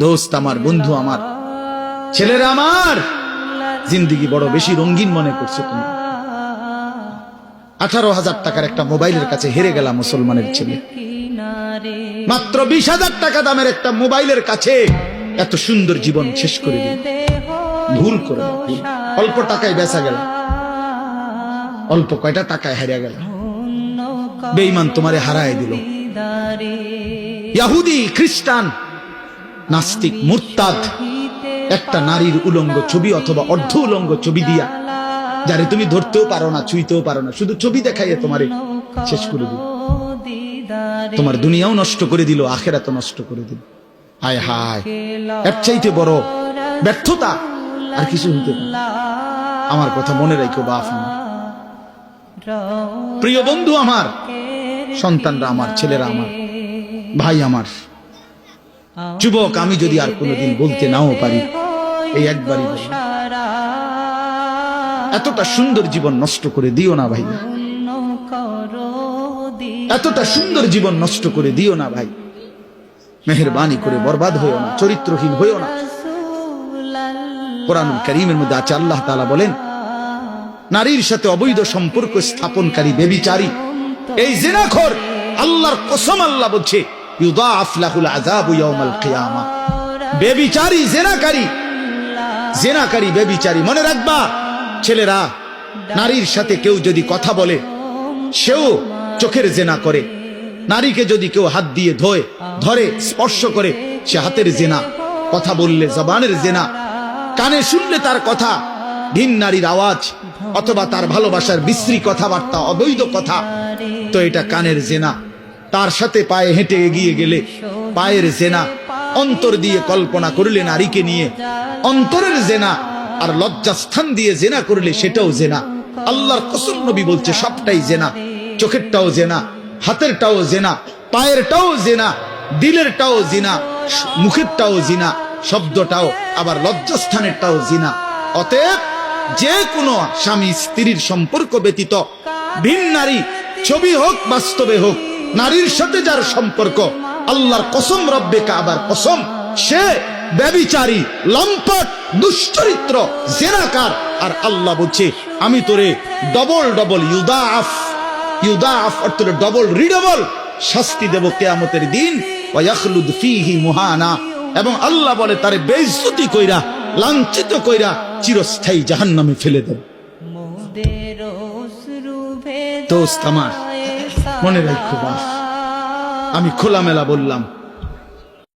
দোস্ত আমার, বন্ধু আমার, ছেলেরা আমার, জিন্দেগি বড় বেশি রঙিন মনে করছো তুমি। 18,000 টাকার একটা মোবাইলের কাছে হেরে গেলাম মুসলমানের ছেলে। মাত্র 20,000 টাকা দামের একটা মোবাইলের কাছে এত সুন্দর জীবন শেষ করে দিল। ভুল করে ভুল। অল্প টাকায় বেচা গেল, অল্প কয়টা টাকায় হারিয়ে গেল। বেঈমান তোমারে হারায় দিল। ইহুদি, খ্রিস্টান, নাস্তিক, মুরতাদ একটা নারীর উলঙ্গ ছবি অথবা অর্ধ উলঙ্গ ছবি দিয়া, যারে তুমি ধরতেও পারো না, ছুঁইতেও পারো না, শুধু ছবি দেখাইয়ে তোমারে শেষ করে দিল। তোমার দুনিয়াও নষ্ট করে দিল, আখিরাতও নষ্ট করে দিল। হায় হায়, এর চাইতে বড় ব্যর্থতা আর কিছু হইতে পারে। আমার কথা মনে রাখো বাপ আমার, প্রিয় বন্ধু আমার, সন্তানরা আমার, ছেলেরা আমার, ভাই আমার, যুবক, আমি যদি আর কোনোদিন বলতে নাও পারি, এই একবারই বলি, এতটা সুন্দর জীবন নষ্ট করে দিও না ভাই, এতটা সুন্দর জীবন নষ্ট করে দিও না ভাই। মেহেরবানি করে বরবাদ হইও না, চরিত্রহীন হইও না। কোরআনুল কারীমের মধ্যে আছে, আল্লাহ তাআলা বলেন, নারীর সাথে অবৈধ সম্পর্ক স্থাপনকারী ব্যভিচারী, এই জিনাখোর, আল্লাহর কসম আল্লাহ বলছে, ইউদাআফ লাহুল আযাবু ইয়াউমাল কিয়ামা। ব্যভিচারী, জিনাকারী, জিনাকারী, ব্যভিচারী। মনে রাখবা ছেলেরা, নারীর সাথে কেউ যদি কথা বলে, সেও চোখের জিনা করে। নারীকে যদি কেউ হাত দিয়ে ধরে স্পর্শ করে, সে হাতের জিনা। কথা বললে জবানের জিনা, কানে শুনলে তার কথা ভিন নারীর আওয়াজ অথবা তার ভালোবাসার বিশ্রী কথাবার্তা, অবৈধ কথা, তো এটা কানের জিনা। তার সাথে পায়ে হেঁটে এগিয়ে গেলে পায়ের জিনা। অন্তর দিয়ে কল্পনা করলে নারীকে নিয়ে, অন্তরের জিনা। আর লজ্জাস্থান দিয়ে জিনা করলে সেটাও জিনা। আল্লাহর কসম, নবী বলছে সবটাই জিনা। চোখেরটাও জিনা, হাতেরটাও জিনা, পায়েরটাও জিনা, দিলেরটাও জিনা, মুখেরটাও জিনা, শব্দটাও, আবার লজ্জাস্থানেরটাও জিনা। অতএব যে কোনো স্বামী স্ত্রীর সম্পর্ক ব্যতীত ভিন নারী, ছবি হোক বাস্তবে হোক, নারীর সাথে যার সম্পর্ক, আল্লাহর কসম, রব্বে কাবার কসম, সে ব্যভিচারী, লম্পট, দুশ্চরিত্র, জিনাকার। আর আল্লাহ বলছে, আমি তোরে ডবল ডবল, ইউদাআফ অর্থ ডবল, রিডবল শাস্তি দেব কিয়ামতের দিন। ওয়া ইয়াখলুদ ফীহি মুহানা, এবং আল্লাহ বলে তারে বেইজ্জতি কইরা, লাঞ্ছিত কইরা চিরস্থায়ী জাহান্নামে ফেলে দেব। দোস্ত আমার, মনে রাখো বাস, আমি খোলামেলা বললাম,